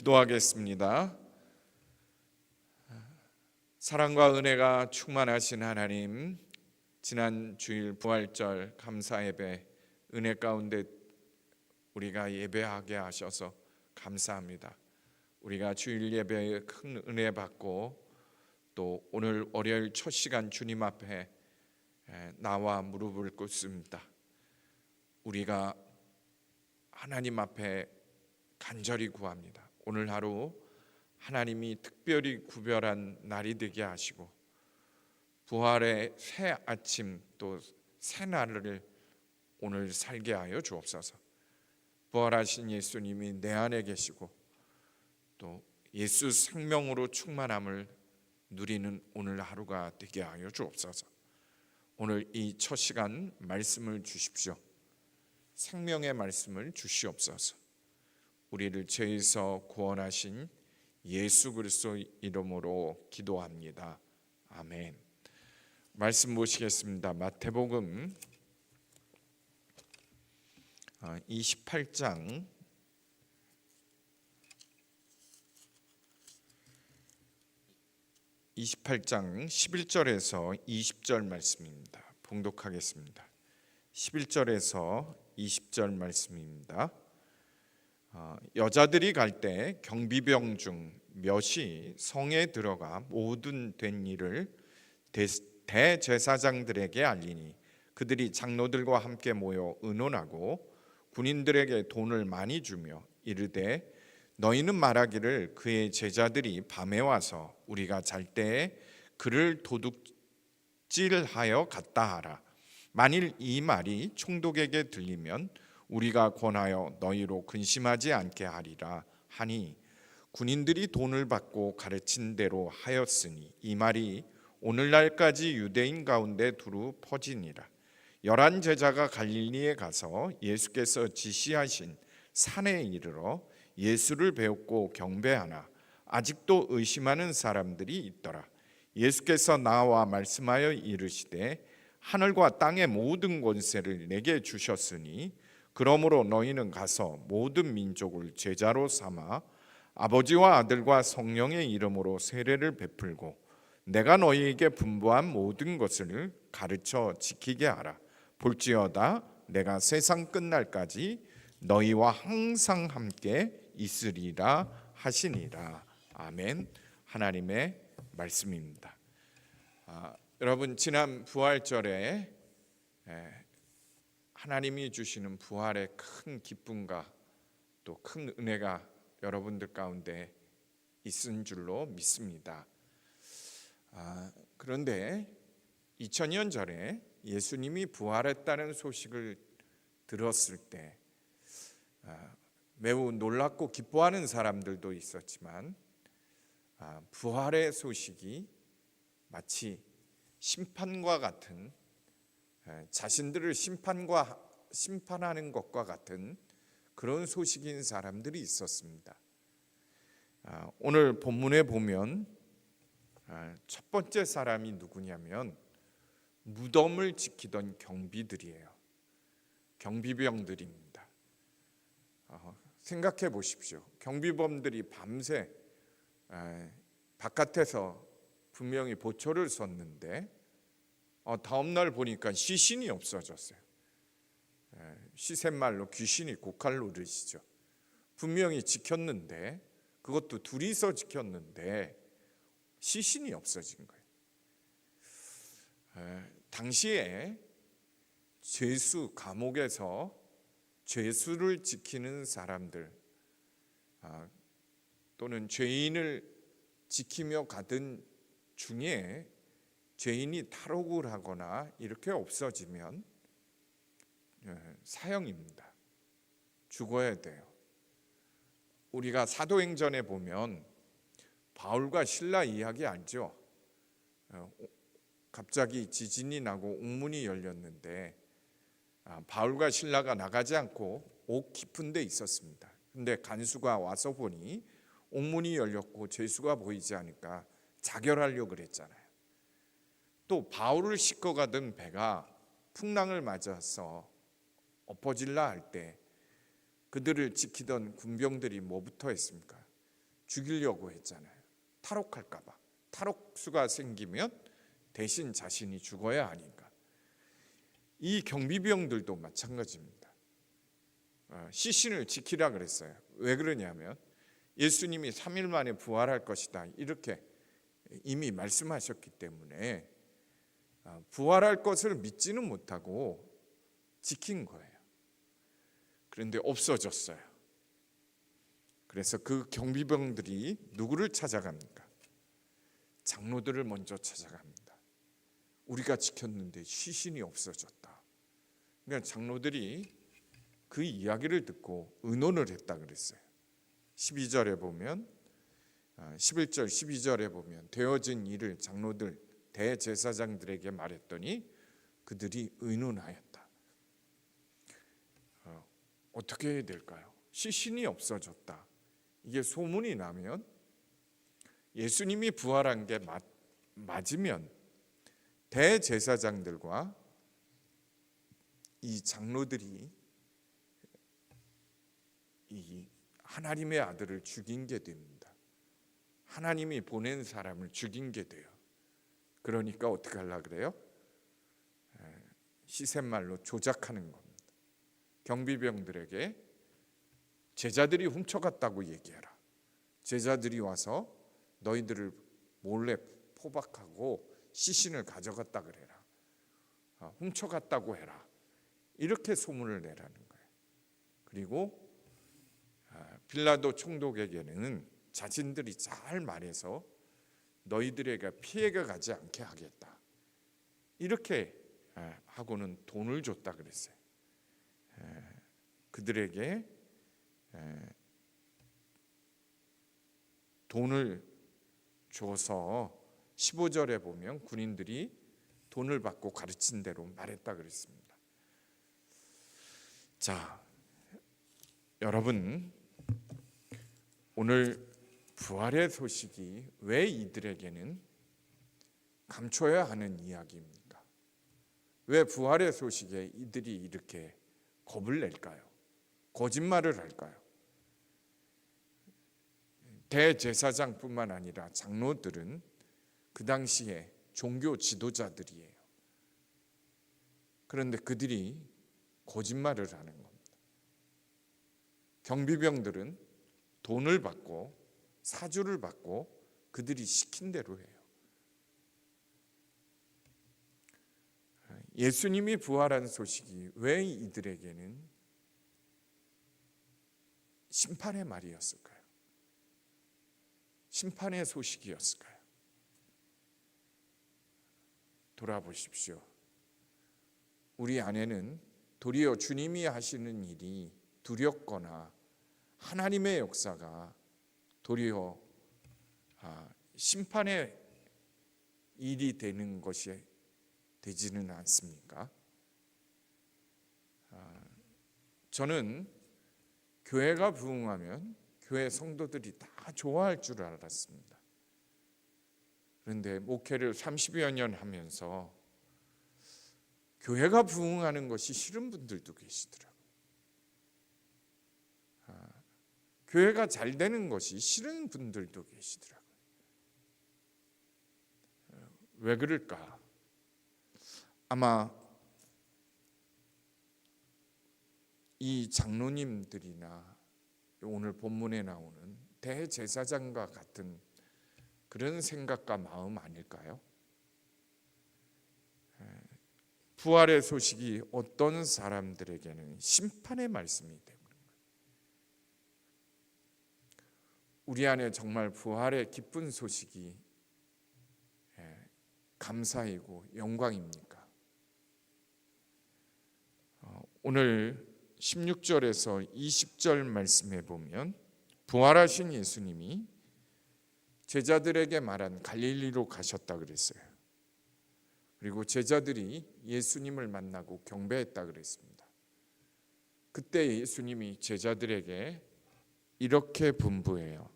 기도하겠습니다. 사랑과 은혜가 충만하신 하나님, 지난 주일 부활절 감사 예배 은혜 가운데 우리가 예배하게 하셔서 감사합니다. 우리가 주일 예배에 큰 은혜 받고 또 오늘 월요일 첫 시간 주님 앞에 나와 무릎을 꿇습니다. 우리가 하나님 앞에 간절히 구합니다. 오늘 하루 하나님이 특별히 구별한 날이 되게 하시고 부활의 새 아침 또 새 날을 오늘 살게 하여 주옵소서. 부활하신 예수님이 내 안에 계시고 또 예수 생명으로 충만함을 누리는 오늘 하루가 되게 하여 주옵소서. 오늘 이 첫 시간 말씀을 주십시오. 생명의 말씀을 주시옵소서. 우리를 죄에서 구원하신 예수 그리스도 이름으로 기도합니다. 아멘. 말씀 보시겠습니다. 마태복음 28장 11절에서 20절 말씀입니다. 봉독하겠습니다. 11절에서 20절 말씀입니다. 여자들이 갈 때 경비병 중 몇이 성에 들어가 모든 된 일을 대제사장들에게 알리니 그들이 장로들과 함께 모여 의논하고 군인들에게 돈을 많이 주며 이르되 너희는 말하기를 그의 제자들이 밤에 와서 우리가 잘 때에 그를 도둑질하여 갔다 하라. 만일 이 말이 총독에게 들리면 우리가 권하여 너희로 근심하지 않게 하리라 하니 군인들이 돈을 받고 가르친 대로 하였으니 이 말이 오늘날까지 유대인 가운데 두루 퍼지니라. 11 제자가 갈릴리에 가서 예수께서 지시하신 산에 이르러 예수를 배웠고 경배하나 아직도 의심하는 사람들이 있더라. 예수께서 나와 말씀하여 이르시되 하늘과 땅의 모든 권세를 내게 주셨으니 그러므로 너희는 가서 모든 민족을 제자로 삼아 아버지와 아들과 성령의 이름으로 세례를 베풀고 내가 너희에게 분부한 모든 것을 가르쳐 지키게 하라. 볼지어다 내가 세상 끝날까지 너희와 항상 함께 있으리라 하시니라. 아멘. 하나님의 말씀입니다. 여러분, 지난 부활절에 하나님이 주시는 부활의 큰 기쁨과 또 큰 은혜가 여러분들 가운데 있은 줄로 믿습니다. 그런데 2000년 전에 예수님이 부활했다는 소식을 들었을 때 매우 놀랍고 기뻐하는 사람들도 있었지만 부활의 소식이 마치 심판과 같은 자신들을 심판하는 것과 같은 그런 소식인 사람들이 있었습니다. 오늘 본문에 보면 첫 번째 사람이 누구냐면 무덤을 지키던 경비들이에요. 경비병들입니다. 생각해 보십시오. 경비범들이 밤새 바깥에서 분명히 보초를 섰는데 다음날 보니까 시신이 없어졌어요. 시샘말로 귀신이 고칼 노릇이죠. 분명히 지켰는데 그것도 둘이서 지켰는데 시신이 없어진 거예요. 당시에 죄수 감옥에서 죄수를 지키는 사람들 또는 죄인을 지키며 가던 중에 죄인이 탈옥을 하거나 이렇게 없어지면 사형입니다. 죽어야 돼요. 우리가 사도행전에 보면 바울과 실라 이야기 알죠? 갑자기 지진이 나고 옥문이 열렸는데 바울과 실라가 나가지 않고 옥 깊은 데 있었습니다. 근데 간수가 와서 보니 옥문이 열렸고 죄수가 보이지 않으니까 자결하려고 그랬잖아요. 또 바울을 싣고 가던 배가 풍랑을 맞아서 엎어질라 할 때 그들을 지키던 군병들이 뭐부터 했습니까? 죽이려고 했잖아요. 탈옥할까 봐. 탈옥수가 생기면 대신 자신이 죽어야 하니까. 이 경비병들도 마찬가지입니다. 시신을 지키라 그랬어요. 왜 그러냐면 예수님이 3일 만에 부활할 것이다 이렇게 이미 말씀하셨기 때문에 부활할 것을 믿지는 못하고 지킨 거예요. 그런데 없어졌어요. 그래서 그 경비병들이 누구를 찾아갑니까? 장로들을 먼저 찾아갑니다. 우리가 지켰는데 시신이 없어졌다. 그러니까 장로들이 그 이야기를 듣고 의논을 했다 그랬어요. 12절에 보면 11절 12절에 보면 되어진 일을 장로들 대제사장들에게 말했더니 그들이 의논하였다. 어떻게 해야 될까요? 시신이 없어졌다. 이게 소문이 나면 예수님이 부활한 게 맞으면 대제사장들과 이 장로들이 이 하나님의 아들을 죽인 게 됩니다. 하나님이 보낸 사람을 죽인 게 돼요. 그러니까 어떻게 하려고 그래요? 시샘말로 조작하는 겁니다. 경비병들에게 제자들이 훔쳐갔다고 얘기해라. 제자들이 와서 너희들을 몰래 포박하고 시신을 가져갔다 그래라. 훔쳐갔다고 해라. 이렇게 소문을 내라는 거예요. 그리고 빌라도 총독에게는 자신들이 잘 말해서 너희들에게 피해가 가지 않게 하겠다. 이렇게 하고는 돈을 줬다 그랬어요. 그들에게 돈을 줘서 15절에 보면 군인들이 돈을 받고 가르친 대로 말했다 그랬습니다. 자, 여러분, 오늘 부활의 소식이 왜 이들에게는 감춰야 하는 이야기입니까? 왜 부활의 소식에 이들이 이렇게 겁을 낼까요? 거짓말을 할까요? 대제사장뿐만 아니라 장로들은 그 당시에 종교 지도자들이에요. 그런데 그들이 거짓말을 하는 겁니다. 경비병들은 돈을 받고 사주를 받고 그들이 시킨 대로 해요. 예수님이 부활한 소식이 왜 이들에게는 심판의 말이었을까요? 심판의 소식이었을까요? 돌아보십시오. 우리 안에는 도리어 주님이 하시는 일이 두렵거나 하나님의 역사가 도리어 심판의 일이 되는 것이 되지는 않습니까? 저는 교회가 부흥하면 교회 성도들이 다 좋아할 줄 알았습니다. 그런데 목회를 30여 년 하면서 교회가 부흥하는 것이 싫은 분들도 계시더라고요. 교회가 잘 되는 것이 싫은 분들도 계시더라고요. 왜 그럴까? 아마 이 장로님들이나 오늘 본문에 나오는 대제사장과 같은 그런 생각과 마음 아닐까요? 부활의 소식이 어떤 사람들에게는 심판의 말씀이 되는 거예요. 우리 안에 정말 부활의 기쁜 소식이 감사이고 영광입니까? 오늘 16절에서 20절 말씀에 보면 부활하신 예수님이 제자들에게 말한 갈릴리로 가셨다 그랬어요. 그리고 제자들이 예수님을 만나고 경배했다 그랬습니다. 그때 예수님이 제자들에게 이렇게 분부해요.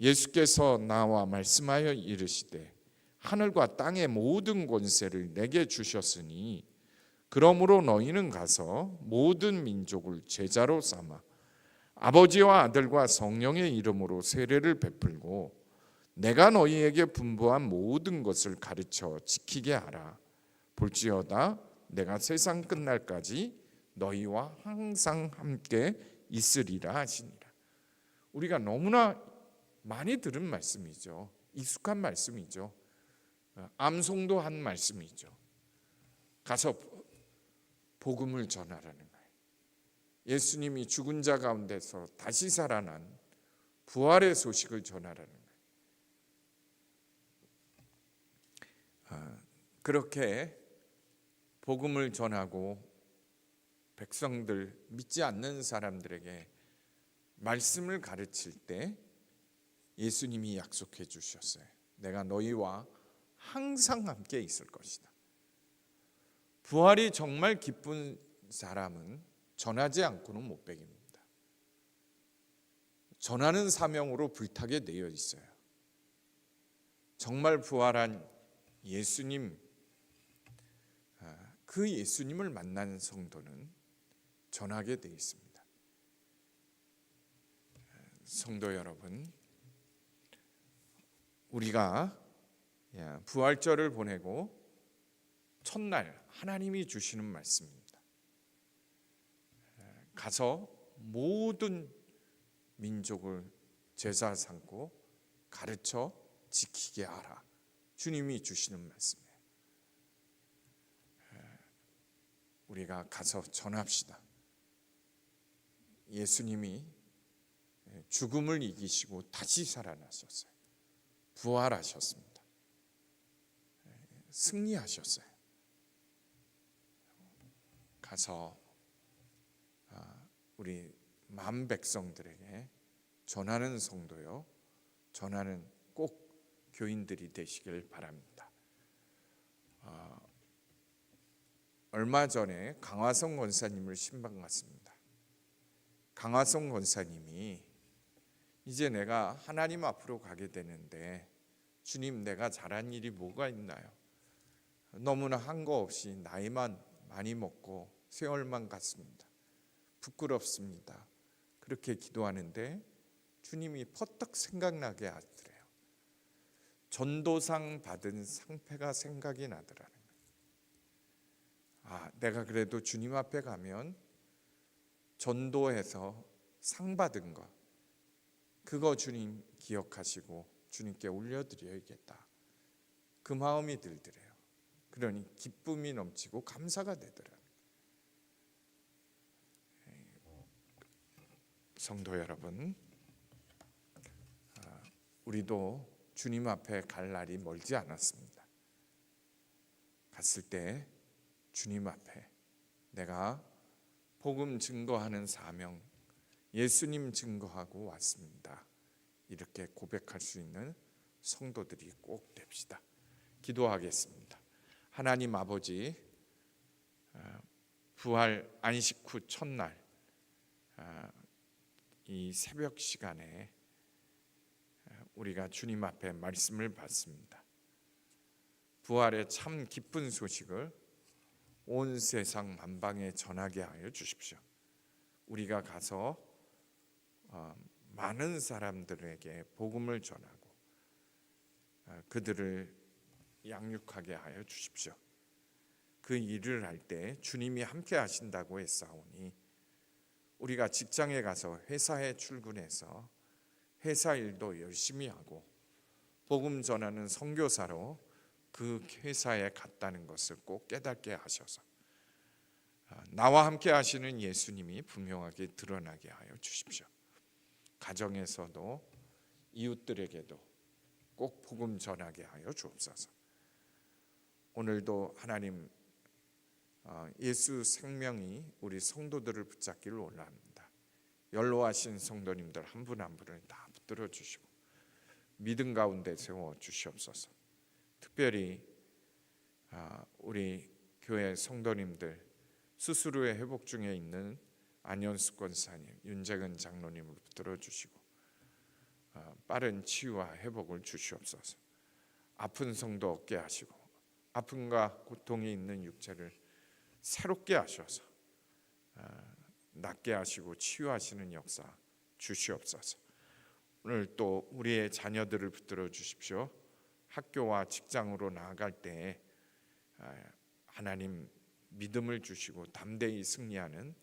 예수께서 나와 말씀하여 이르시되 하늘과 땅의 모든 권세를 내게 주셨으니 그러므로 너희는 가서 모든 민족을 제자로 삼아 아버지와 아들과 성령의 이름으로 세례를 베풀고 내가 너희에게 분부한 모든 것을 가르쳐 지키게 하라. 볼지어다 내가 세상 끝날까지 너희와 항상 함께 있으리라 하시니라. 우리가 너무나 많이 들은 말씀이죠. 익숙한 말씀이죠. 암송도 한 말씀이죠. 가서 복음을 전하라는 거예요. 예수님이 죽은 자 가운데서 다시 살아난 부활의 소식을 전하라는 거예요. 그렇게 복음을 전하고 백성들, 믿지 않는 사람들에게 말씀을 가르칠 때 예수님이 약속해 주셨어요. 내가 너희와 항상 함께 있을 것이다. 부활이 정말 기쁜 사람은 전하지 않고는 못 배깁니다. 전하는 사명으로 불타게 되어 있어요. 정말 부활한 예수님, 그 예수님을 만난 성도는 전하게 되어 있습니다. 성도 여러분, 우리가 부활절을 보내고 첫날 하나님이 주시는 말씀입니다. 가서 모든 민족을 제자 삼고 가르쳐 지키게 하라. 주님이 주시는 말씀이에요. 우리가 가서 전합시다. 예수님이 죽음을 이기시고 다시 살아나셨어요. 부활하셨습니다. 승리하셨어요. 가서 우리 만 백성들에게 전하는 성도요, 전하는 꼭 교인들이 되시길 바랍니다. 얼마 전에 강화성 권사님을 신방 갔습니다. 강화성 권사님이 이제 내가 하나님 앞으로 가게 되는데 주님, 내가 잘한 일이 뭐가 있나요? 너무나 한 거 없이 나이만 많이 먹고 세월만 갔습니다. 부끄럽습니다. 그렇게 기도하는데 주님이 퍼뜩 생각나게 하더래요. 전도상 받은 상패가 생각이 나더라는 거예요. 내가 그래도 주님 앞에 가면 전도해서 상 받은 거, 그거 주님 기억하시고 주님께 올려드려야겠다. 그 마음이 들더래요. 그러니 기쁨이 넘치고 감사가 되더라고요. 성도 여러분, 우리도 주님 앞에 갈 날이 멀지 않았습니다. 갔을 때 주님 앞에 내가 복음 증거하는 사명, 예수님 증거하고 왔습니다. 이렇게 고백할 수 있는 성도들이 꼭 됩시다. 기도하겠습니다. 하나님 아버지, 부활 안식 후 첫날 이 새벽 시간에 우리가 주님 앞에 말씀을 받습니다. 부활의 참 기쁜 소식을 온 세상 만방에 전하게 하여 주십시오. 우리가 가서 많은 사람들에게 복음을 전하고 그들을 양육하게 하여 주십시오. 그 일을 할 때 주님이 함께 하신다고 했사오니 우리가 직장에 가서 회사에 출근해서 회사 일도 열심히 하고 복음 전하는 선교사로 그 회사에 갔다는 것을 꼭 깨닫게 하셔서 나와 함께 하시는 예수님이 분명하게 드러나게 하여 주십시오. 가정에서도 이웃들에게도 꼭 복음 전하게 하여 주옵소서. 오늘도 하나님 예수 생명이 우리 성도들을 붙잡기를 원합니다. 연로하신 성도님들 한 분 한 분을 다 붙들어 주시고 믿음 가운데 세워 주시옵소서. 특별히 우리 교회 성도님들 스스로의 회복 중에 있는 안현숙 권사님, 윤재근 장로님을 붙들어 주시고 빠른 치유와 회복을 주시옵소서. 아픈 성도 얻게 하시고 아픔과 고통이 있는 육체를 새롭게 하셔서 낫게 하시고 치유하시는 역사 주시옵소서. 오늘 또 우리의 자녀들을 붙들어 주십시오. 학교와 직장으로 나아갈 때 하나님 믿음을 주시고 담대히 승리하는,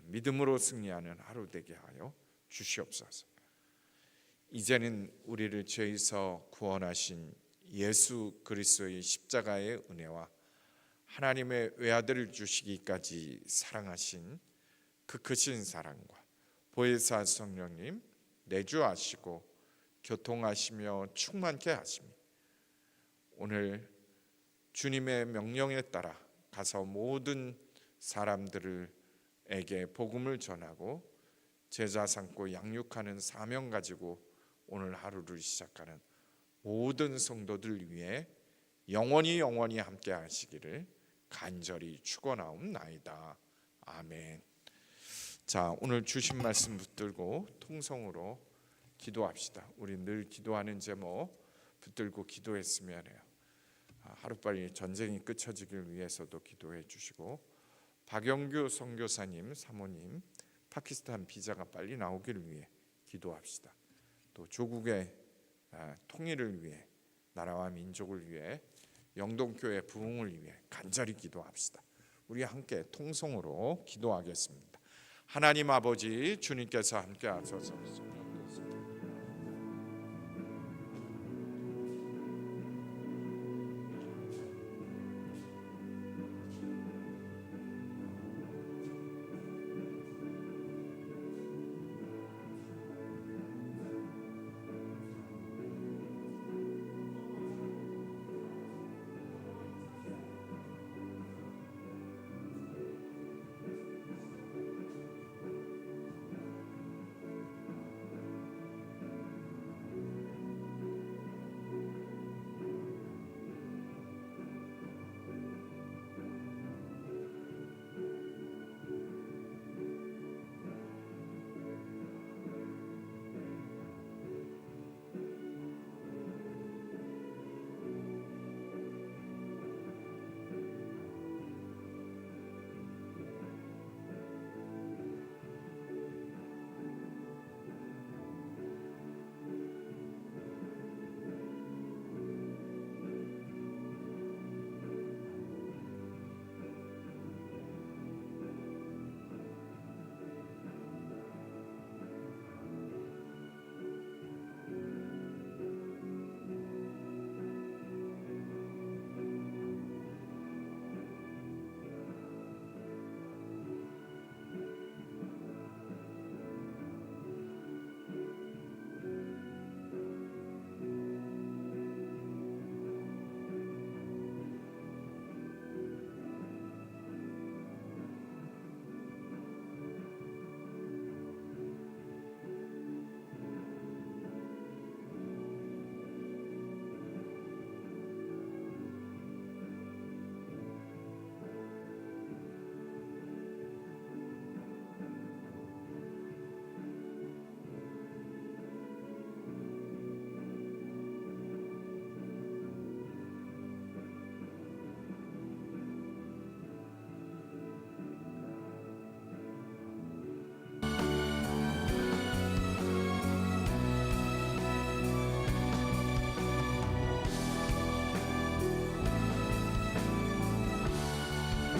믿음으로 승리하는 하루 되게 하여 주시옵소서. 이제는 우리를 죄에서 구원하신 예수 그리스도의 십자가의 은혜와 하나님의 외아들을 주시기까지 사랑하신 그 크신 사랑과 보혜사 성령님 내주하시고 교통하시며 충만케 하시며 오늘 주님의 명령에 따라 가서 모든 사람들에게 복음을 전하고 제자 삼고 양육하는 사명 가지고 오늘 하루를 시작하는 모든 성도들 위해 영원히 함께 하시기를 간절히 축원하옵나이다. 아멘. 자, 오늘 주신 말씀 붙들고 통성으로 기도합시다. 우리 늘 기도하는 제목 붙들고 기도했으면 해요. 하루빨리 전쟁이 끝쳐지길 위해서도 기도해 주시고, 박영규 선교사님 사모님 파키스탄 비자가 빨리 나오기를 위해 기도합시다. 또 조국의 통일을 위해, 나라와 민족을 위해, 영동교회 부흥을 위해 간절히 기도합시다. 우리 함께 통성으로 기도하겠습니다. 하나님 아버지, 주님께서 함께 하소서.